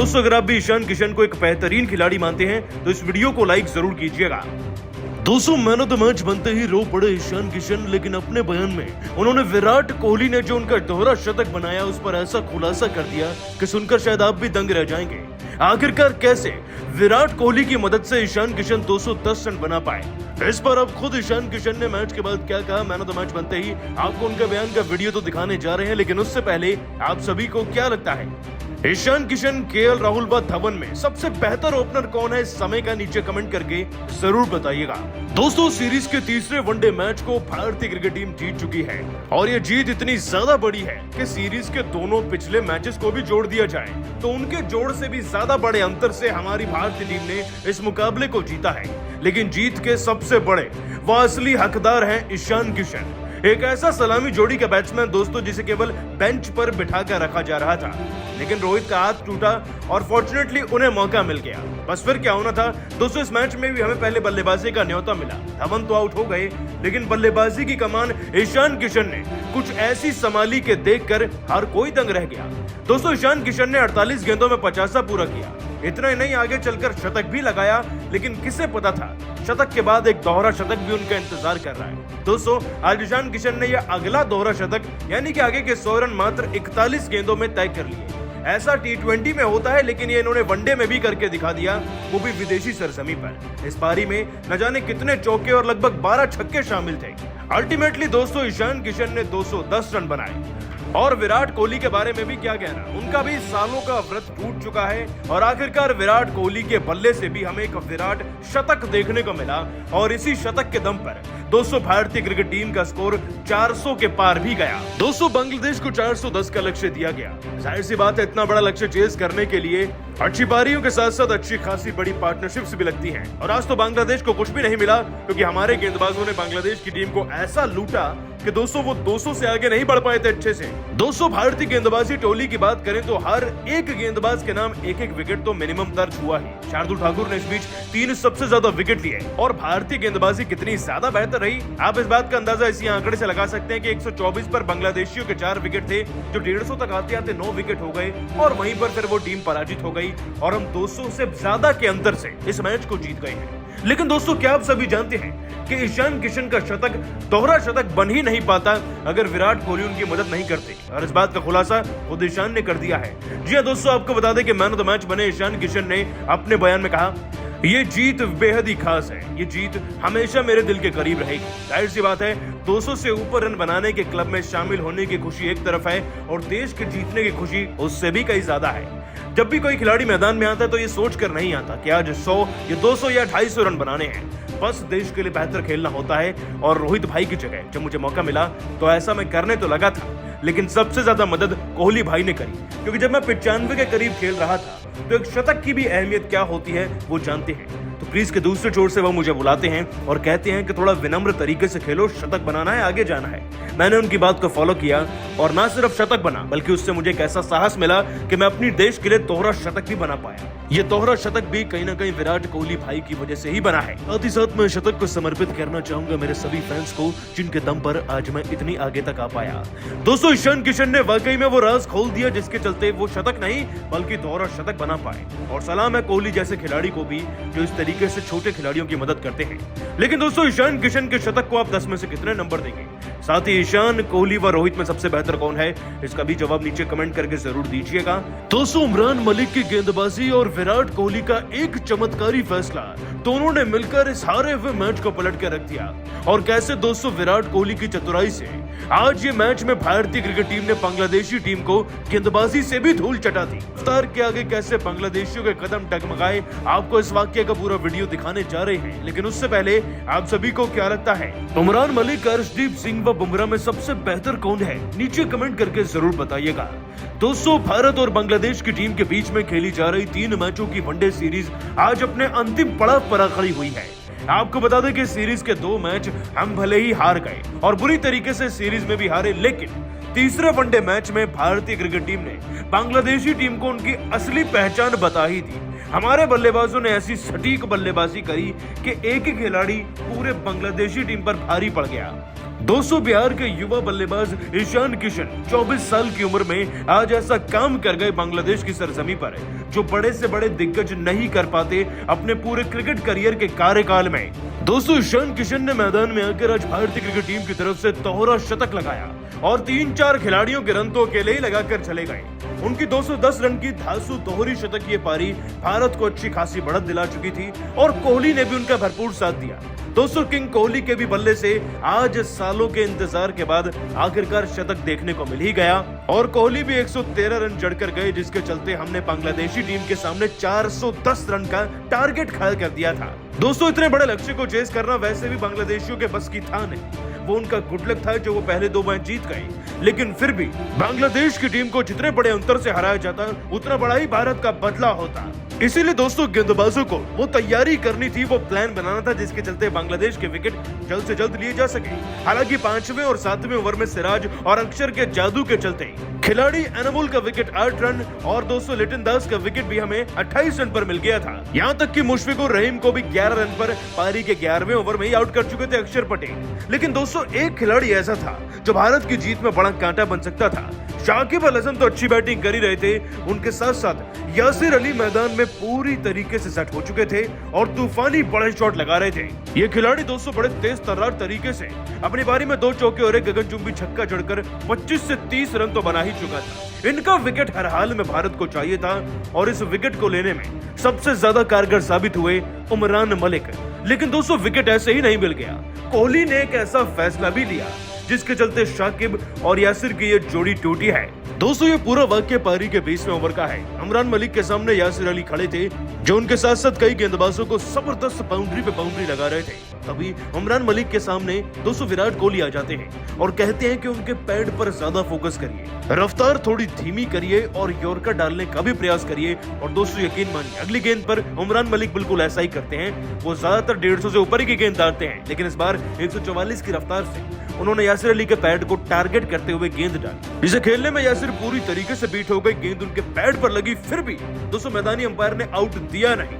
दोस्तों अगर आप भी ईशान किशन को एक बेहतरीन खिलाड़ी मानते हैं तो इस वीडियो को लाइक जरूर कीजिएगा। दोस्तों मैन ऑफ द मैच बनते ही रो पड़े ईशान किशन, लेकिन अपने बयान में उन्होंने विराट कोहली ने जो उनका दोहरा शतक बनाया उस पर ऐसा खुलासा कर दिया कि सुनकर शायद आप भी दंग रह जाएंगे। आखिरकार कैसे विराट कोहली की मदद से ईशान किशन 210 रन बना पाए, इस पर अब खुद ईशान किशन ने मैच के बाद क्या कहा मैन ऑफ द मैच बनते ही आपको उनका बयान का वीडियो तो दिखाने जा रहे हैं, लेकिन उससे पहले आप सभी को क्या लगता है ईशान किशन, केएल राहुल व धवन में सबसे बेहतर ओपनर कौन है इस समय का नीचे कमेंट करके जरूर बताइएगा। दोस्तों सीरीज के तीसरे वनडे मैच को भारतीय क्रिकेट टीम जीत चुकी है और ये जीत इतनी ज्यादा बड़ी है कि सीरीज के दोनों पिछले मैचेस को भी जोड़ दिया जाए तो उनके जोड़ से भी ज्यादा बड़े अंतर से हमारी भारतीय टीम ने इस मुकाबले को जीता है। लेकिन जीत के सबसे बड़े व असली हकदार हैं ईशान किशन, एक ऐसा सलामी जोड़ी का बैट्समैन दोस्तों जिसे केवल बेंच पर बिठा कर रखा जा रहा था, लेकिन रोहित का हाथ टूटा और फॉर्चुनेटली उन्हें मौका मिल गया। बस फिर क्या होना था दोस्तों, इस मैच में भी हमें पहले बल्लेबाजी का न्योता मिला। धवन तो आउट हो गए, लेकिन बल्लेबाजी की कमान ईशान किशन ने कुछ ऐसी संभाली के देखकर हर कोई दंग रह गया। दोस्तों ईशान किशन ने 48 गेंदों में 50 पूरा किया। इतना ही नहीं, आगे चलकर शतक भी लगाया, लेकिन किसे पता था शतक के बाद एक दोहरा शतक भी उनका इंतजार कर रहा है। दोस्तों आज ईशान किशन ने यह अगला दोहरा शतक यानी कि आगे के 100 रन मात्र 41 गेंदों में तय कर लिए। ऐसा T20 में होता है, लेकिन ये इन्होंने वनडे में भी करके दिखा दिया, वो भी विदेशी सरजमी पर। इस पारी में न जाने कितने चौके और लगभग 12 छक्के शामिल थे। अल्टीमेटली दोस्तों ईशान किशन ने 210 रन बनाए। और विराट कोहली के बारे में भी क्या कहना, उनका भी सालों का व्रत टूट चुका है और आखिरकार विराट कोहली के बल्ले से भी हमें एक विराट शतक देखने को मिला और इसी शतक के दम पर दोस्तों भारतीय क्रिकेट टीम का स्कोर 400 के पार भी गया। दोस्तों बांग्लादेश को 410 का लक्ष्य दिया गया। जाहिर सी बात है इतना बड़ा लक्ष्य चेज करने के लिए अच्छी पारियों के साथ साथ अच्छी खासी बड़ी पार्टनरशिप्स भी लगती हैं और आज तो बांग्लादेश को कुछ भी नहीं मिला क्योंकि हमारे गेंदबाजों ने बांग्लादेश की टीम को ऐसा लूटा कि दोस्तों वो 200 से आगे नहीं बढ़ पाए थे अच्छे से। दोस्तों भारतीय गेंदबाजी टोली की बात करें तो हर एक गेंदबाज के नाम एक एक विकेट तो मिनिमम दर्ज हुआ ही। शार्दुल ठाकुर ने इस बीच 3 सबसे ज्यादा विकेट लिए और भारतीय गेंदबाजी कितनी ज्यादा बेहतर रही आप इस बात का अंदाजा इसी आंकड़े से लगा सकते हैं कि 124 पर बांग्लादेशियों के 4 विकेट थे जो 150 तक आते आते 9 विकेट हो गए और वहीं पर फिर वो टीम पराजित हो गई और हम 200 से ज्यादा के अंतर से इस मैच को जीत गए हैं। लेकिन दोस्तों क्या आप सभी जानते हैं कि ईशान किशन का शतक दोहरा शतक बन ही नहीं पाता अगर विराट कोहली उनकी मदद नहीं करते, और इस बात का खुलासा खुद ईशान ने कर दिया है। जी हां दोस्तों, आपको बता दें कि मैन ऑफ द मैच बने ईशान किशन ने अपने बयान में कहा ये जीत बेहद ही खास है, ये जीत हमेशा मेरे दिल के करीब रहेगी। जाहिर सी बात है 200 से ऊपर रन बनाने के क्लब में शामिल होने की खुशी एक तरफ है और देश के जीतने की खुशी उससे भी कहीं ज्यादा है। जब भी कोई खिलाड़ी मैदान में आता है तो ये सोच कर नहीं आता कि आज 100 या 200 या 250 रन बनाने हैं, बस देश के लिए बेहतर खेलना होता है। और रोहित भाई की जगह जब मुझे मौका मिला तो ऐसा मैं करने तो लगा था, लेकिन सबसे ज्यादा मदद कोहली भाई ने करी क्योंकि जब मैं 95 के करीब खेल रहा था तो एक शतक की भी अहमियत क्या होती है वो जानते हैं। तो क्रीज के दूसरे छोर से वो मुझे बुलाते हैं और कहते हैं कि थोड़ा विनम्र तरीके से खेलो, शतक बनाना है, आगे जाना है। मैंने उनकी बात को फॉलो किया और ना सिर्फ शतक बना बल्कि उससे मुझे एक ऐसा साहस मिला कि मैं अपनी देश के लिए दोहरा शतक भी बना पाया। ये दोहरा शतक भी कहीं ना कहीं विराट कोहली भाई की वजह से ही बना है। साथ ही साथ मैं शतक को समर्पित करना चाहूंगा मेरे सभी फैंस को जिनके दम पर आज मैं इतनी आगे तक आ पाया। दोस्तों ईशान किशन ने वाकई में वो राज खोल दिया जिसके चलते वो शतक नहीं बल्कि दोहरा शतक बना पाए, और सलाम है कोहली जैसे खिलाड़ी को भी जो इस तरीके से छोटे खिलाड़ियों की मदद करते हैं। लेकिन दोस्तों ईशान किशन के शतक को आप 10 में से कितने नंबर देंगे? साथ ही ईशान, कोहली व रोहित में सबसे बेहतर कौन है, इसका भी जवाब नीचे कमेंट करके जरूर दीजिएगा। दोस्तों उमरान मलिक की गेंदबाजी और विराट कोहली का एक चमत्कारी फैसला, दोनों ने मिलकर इस हारे हुए मैच को पलट के रख दिया। और कैसे दोस्तों विराट कोहली की चतुराई से आज ये मैच में भारतीय क्रिकेट टीम ने बांग्लादेशी टीम को गेंदबाजी से भी धूल चटा दी। रफ्तार के आगे कैसे बांग्लादेशियों के कदम डगमगाए, आपको इस वाक्य का पूरा वीडियो दिखाने जा रहे हैं। लेकिन उससे पहले आप सभी को क्या लगता है, उमरान मलिक, अर्शदीप सिंह व बुमराह में सबसे बेहतर कौन है? नीचे कमेंट करके जरूर बताइएगा। दोस्तों भारत और बांग्लादेश की टीम के बीच में खेली जा रही 3 मैचों की वनडे सीरीज आज अपने अंतिम पड़ाव पर खड़ी हुई है। आपको बता दें कि सीरीज के 2 मैच हम भले ही हार गए और बुरी तरीके से सीरीज में भी हारे, लेकिन तीसरे वनडे मैच में भारतीय क्रिकेट टीम ने बांग्लादेशी टीम को उनकी असली पहचान बता ही दी। हमारे बल्लेबाजों ने ऐसी सटीक बल्लेबाजी करी कि एक ही खिलाड़ी पूरे बांग्लादेशी टीम पर भारी पड़ गया। दोस्तों बिहार के युवा बल्लेबाज ईशान किशन 24 साल की उम्र में आज ऐसा काम कर गए बांग्लादेश की सरजमी पर जो बड़े से बड़े दिग्गज नहीं कर पाते अपने पूरे क्रिकेट करियर के कार्यकाल में। दोस्तों ईशान किशन ने मैदान में आकर आज भारतीय क्रिकेट टीम की तरफ से दोहरा शतक लगाया और 3-4 खिलाड़ियों के रन तो अकेले ही लगाकर चले गए। उनकी 210 रन की धांसू दोहरी शतकीय पारी भारत को अच्छी खासी बढ़त दिला चुकी थी और कोहली ने भी उनका भरपूर साथ दिया। दोस्तों किंग कोहली के भी बल्ले से आज सालों के इंतजार के बाद आखिरकार शतक देखने को मिल ही गया और कोहली भी 113 रन जड़कर गए, जिसके चलते हमने बांग्लादेशी टीम के सामने 410 रन का टारगेट खड़ा कर दिया था। दोस्तों इतने बड़े लक्ष्य को चेस करना वैसे भी बांग्लादेशियों के बस की था नहीं, वो उनका गुड लक था जो वो पहले 2 मैच जीत गए, लेकिन फिर भी बांग्लादेश की टीम को जितने बड़े अंतर से हराया जाता उतना बड़ा ही भारत का बदला होता। इसीलिए दोस्तों गेंदबाजों को वो तैयारी करनी थी, वो प्लान बनाना था जिसके चलते बांग्लादेश के विकेट जल्द से जल्द लिए जा सके। हालांकि 5वें और 7वें ओवर में सिराज और अक्षर के जादू के चलते खिलाड़ी एनामुल का विकेट 8 रन और दोस्तों लिटन दास का विकेट भी हमें 28 रन पर मिल गया था। यहाँ तक कि मुशफिकुर रहीम को भी 11 रन पर पारी के 11वें ओवर में ही आउट कर चुके थे अक्षर पटेल। लेकिन दोस्तों एक खिलाड़ी ऐसा था जो भारत की जीत में बड़ा कांटा बन सकता था। शाकिब अल हसन तो अच्छी बैटिंग कर ही रहे थे, उनके साथ साथ यासिर अली मैदान में पूरी तरीके से सेट हो चुके थे और तूफानी बड़े शॉट लगा रहे थे। ये खिलाड़ी दोस्तों बड़े तेज तर्रार तरीके से अपनी पारी में 2 चौके और एक गगनचुंबी छक्का जड़कर 25 से 30 रन तो बना ही चुका था। इनका विकेट हर हाल में भारत को चाहिए था और इस विकेट को लेने में सबसे ज्यादा कारगर साबित हुए उमरान मलिक। लेकिन दोस्तों विकेट ऐसे ही नहीं मिल गया, कोहली ने एक ऐसा फैसला भी लिया जिसके चलते शाकिब और यासिर की ये जोड़ी टूटी है। दोस्तों ये पूरा वाक्य पारी के 20वें ओवर का है। उमरान मलिक के सामने यासिर अली खड़े थे जो उनके साथ साथ कई गेंदबाजों को जबरदस्त बाउंड्री पे बाउंड्री लगा रहे थे। तभी उमरान मलिक के सामने दोस्तों विराट कोहली आ जाते हैं और कहते हैं कि उनके पैड पर ज्यादा फोकस करिए, रफ्तार थोड़ी धीमी करिए और यॉर्कर डालने का भी प्रयास करिए। और दोस्तों यकीन मानिए अगली गेंद पर उमरान मलिक बिल्कुल ऐसा ही करते हैं। वो ज्यादातर 150 से ऊपर की गेंद डालते हैं, लेकिन इस बार 144 की रफ्तार से उन्होंने यासिर अली के पैड को टारगेट करते हुए गेंद डाली। इसे खेलने में यासिर पूरी तरीके से बीट हो गई, गेंद उनके पैड पर लगी, फिर भी दोस्तों मैदानी अंपायर ने आउट दिया नहीं।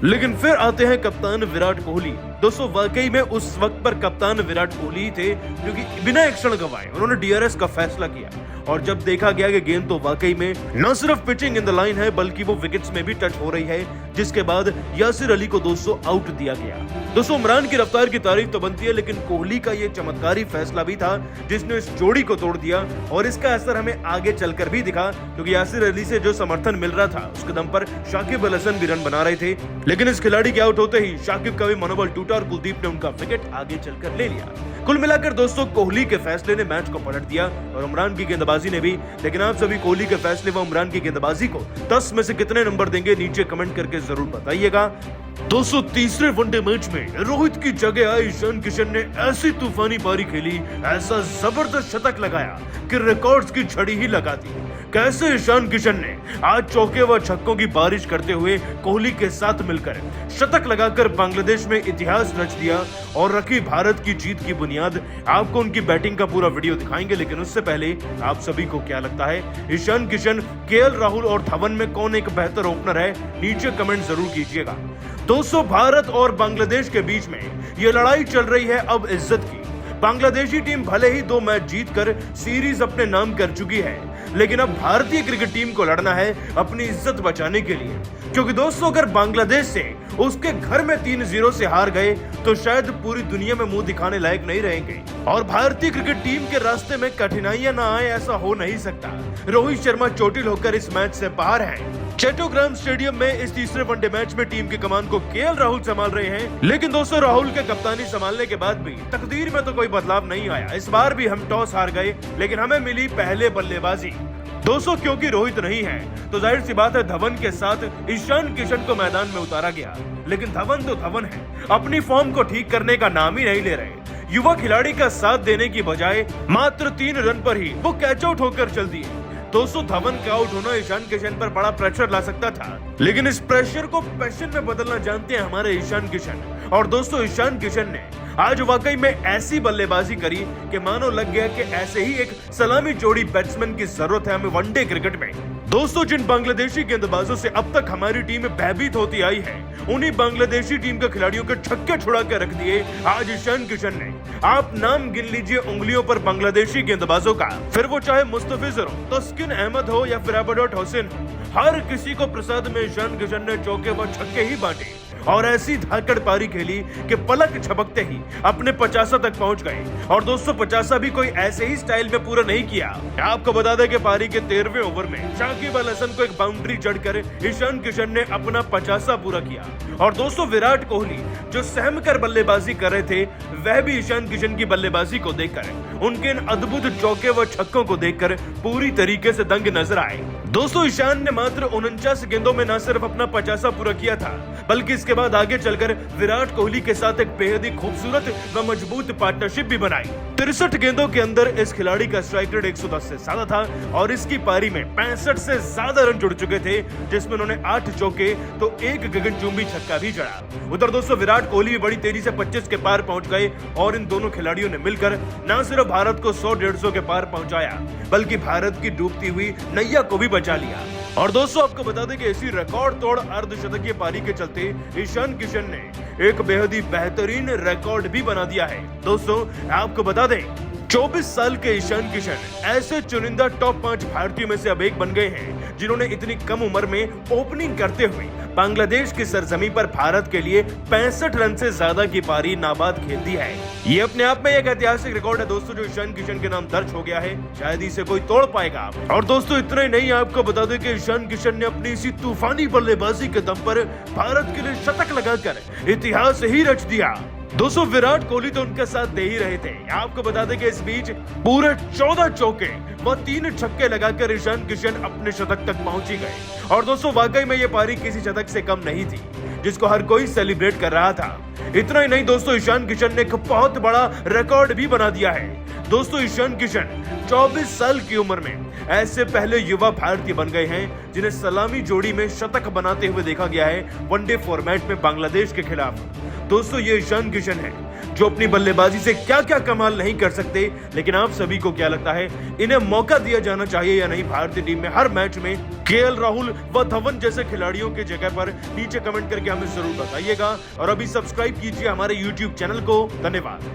लेकिन फिर आते हैं कप्तान विराट कोहली। दोस्तों वाकई में उस वक्त पर कप्तान विराट कोहली ही थे क्योंकि बिना एक क्षण गंवाए उन्होंने डीआरएस का फैसला किया और जब देखा गया कि गेंद तो वाकई में न सिर्फ पिचिंग इन द लाइन है बल्कि वो विकेट्स में भी टच हो रही है, जिसके बाद यासिर अली को दोस्तों आउट दिया गया। दोस्तों उमरान की रफ्तार की तारीफ तो बनती है, लेकिन कोहली का ये चमत्कारी फैसला भी था जिसने इस जोड़ी को तोड़ दिया और इसका असर हमें आगे चलकर भी दिखा क्योंकि यासिर अली से जो समर्थन मिल रहा था उसके दम पर शाकिब अल हसन भी रन बना रहे थे। लेकिन इस खिलाड़ी के आउट होते ही शाकिब का भी मनोबल टूटा और कुलदीप ने उनका विकेट आगे चलकर ले लिया। कुल मिलाकर दोस्तों कोहली के फैसले ने मैच को पलट दिया और उमरान की गेंदबाजी ने भी। लेकिन आप सभी कोहली के फैसले व उमरान की गेंदबाजी को 10 में से कितने नंबर देंगे नीचे कमेंट करके जरूर बताइएगा। दोस्तों तीसरे वनडे मैच में रोहित की जगह आए ईशान किशन ने ऐसी तूफानी पारी खेली, ऐसा जबरदस्त शतक लगाया कि रिकॉर्ड्स की झड़ी ही लगा दी। कैसे ईशान किशन ने आज चौके व छक्कों की बारिश करते हुए कोहली के साथ मिलकर शतक लगाकर बांग्लादेश में इतिहास रच दिया और रखी भारत की जीत की बुनियाद। आपको उनकी बैटिंग का पूरा वीडियो दिखाएंगे, लेकिन उससे पहले आप सभी को क्या लगता है ईशान किशन, केएल राहुल और धवन में कौन एक बेहतर ओपनर है, नीचे कमेंट जरूर कीजिएगा। दोस्तों भारत और बांग्लादेश के बीच में ये लड़ाई चल रही है अब इज्जत की। बांग्लादेशी टीम भले ही 2 मैच जीतकर सीरीज अपने नाम कर चुकी है, लेकिन अब भारतीय क्रिकेट टीम को लड़ना है अपनी इज्जत बचाने के लिए, क्योंकि दोस्तों अगर बांग्लादेश से उसके घर में 3-0 से हार गए तो शायद पूरी दुनिया में मुंह दिखाने लायक नहीं रहेंगे और भारतीय क्रिकेट टीम के रास्ते में कठिनाइयां ना आए ऐसा हो नहीं सकता। रोहित शर्मा चोटिल होकर इस मैच से बाहर है। चट्टोग्राम स्टेडियम में इस तीसरे वनडे मैच में टीम की कमान को केएल राहुल संभाल रहे हैं, लेकिन दोस्तों राहुल के कप्तानी संभालने के बाद भी तकदीर में तो कोई बदलाव नहीं आया। इस बार भी हम टॉस हार गए, लेकिन हमें मिली पहले बल्लेबाजी। दोस्तों क्योंकि रोहित नहीं है तो जाहिर सी बात है धवन के साथ ईशान किशन को मैदान में उतारा गया, लेकिन धवन तो धवन है, अपनी फॉर्म को ठीक करने का नाम ही नहीं ले रहे। युवा खिलाड़ी का साथ देने की बजाय मात्र 3 रन पर ही वो कैच आउट होकर चल दिए। दोस्तों धवन का आउट होना ईशान किशन पर बड़ा प्रेशर ला सकता था, लेकिन इस प्रेशर को पैशन में बदलना जानते हैं हमारे ईशान किशन। और दोस्तों ईशान किशन ने आज वाकई में ऐसी बल्लेबाजी करी कि मानो लग गया कि ऐसे ही एक सलामी जोड़ी बैट्समैन की जरूरत है हमें वनडे क्रिकेट में। दोस्तों, जिन बांग्लादेशी गेंदबाजों से अब तक हमारी टीम भयभीत होती आई है, उन्हीं बांग्लादेशी टीम के खिलाड़ियों के छक्के छुड़ा के रख दिए आज ईशान किशन ने। आप नाम गिन लीजिए उंगलियों पर बांग्लादेशी गेंदबाजों का, फिर वो चाहे मुस्तफिजुर हो, तस्किन अहमद हो या फिर अबडोट हुसैन हो, हर किसी को प्रसाद में ईशान किशन ने चौके व छक्के ही बांटे और ऐसी धाकड़ पारी खेली कि पलक झपकते ही अपने 50 तक पहुंच गए। और दोस्तों, 50 भी कोई ऐसे ही स्टाइल में पूरा नहीं किया। आपको बता दें कि पारी के 13वें ओवर में शाकिब अल हसन को एक बाउंड्री जड़कर ईशान किशन ने अपना 50 पूरा किया। और दोस्तों, विराट कोहली जो सहम कर बल्लेबाजी कर रहे थे, वह भी ईशान किशन की बल्लेबाजी को देखकर, उनके इन अद्भुत चौके व छक्कों को देखकर पूरी तरीके से दंग नजर आए। दोस्तों, ईशान ने मात्र 49 गेंदों में न सिर्फ अपना 50 पूरा किया था, बल्कि इसके बाद आगे चलकर विराट कोहली के साथ एक बेहद ही खूबसूरत व मजबूत पार्टनरशिप भी बनाई। 63 गेंदों के अंदर इस खिलाड़ी का स्ट्राइक रेट 110 से ज्यादा था और इसकी पारी में 65 से ज्यादा रन जुड़ चुके थे, जिसमें उन्होंने 8 चौके तो 1 गगनचुंबी छक्का भी जड़ा। उधर दोस्तों, विराट कोहली भी बड़ी तेजी से 25 के पार पहुंच गए और इन दोनों खिलाड़ियों ने मिलकर न सिर्फ भारत को 100-150 के पार पहुंचाया, बल्कि भारत की डूबती हुई नैया को भी बचा लिया। और दोस्तों, आपको बता दें कि इसी रिकॉर्ड तोड़ अर्धशतकीय पारी के चलते ईशान किशन ने एक बेहद ही बेहतरीन रिकॉर्ड भी बना दिया है। दोस्तों, आपको बता दें 24 साल के ईशान किशन ऐसे चुनिंदा टॉप 5 भारतीयों में से अब एक बन गए हैं जिन्होंने इतनी कम उम्र में ओपनिंग करते हुए बांग्लादेश की सरजमी पर भारत के लिए 65 रन से ज्यादा की पारी नाबाद खेल दी है। ये अपने आप में एक ऐतिहासिक रिकॉर्ड है दोस्तों, जो ईशान किशन के नाम दर्ज हो गया है। शायद इसे कोई तोड़ पाएगा। और दोस्तों, इतना ही नहीं, आपको बता दें कि ईशान किशन ने अपनी इसी तूफानी बल्लेबाजी के दम पर भारत के लिए शतक लगाकर इतिहास ही रच दिया। दोस्तों, विराट कोहली तो उनके साथ दे ही रहे थे। आपको बता दें कि इस बीच पूरे 14 चौके व 3 छक्के लगाकर ईशान किशन अपने शतक तक पहुंच ही गए। और दोस्तों, वाकई में ये पारी किसी शतक से कम नहीं थी, जिसको हर कोई सेलिब्रेट कर रहा था। इतना ही नहीं दोस्तों, ईशान किशन ने एक बहुत बड़ा रिकॉर्ड भी बना दिया है। दोस्तों, ईशान किशन 24 साल की उम्र में ऐसे पहले युवा भारतीय बन गए हैं जिन्हें सलामी जोड़ी में शतक बनाते हुए देखा गया है वनडे फॉर्मेट में बांग्लादेश के खिलाफ। दोस्तों, ये ईशान किशन है जो अपनी बल्लेबाजी से क्या क्या कमाल नहीं कर सकते। लेकिन आप सभी को क्या लगता है, इन्हें मौका दिया जाना चाहिए या नहीं भारतीय टीम में हर मैच में? केएल राहुल व धवन जैसे खिलाड़ियों की जगह पर नीचे कमेंट करके हमें जरूर बताइएगा और अभी सब्सक्राइब कीजिए हमारे YouTube चैनल को। धन्यवाद।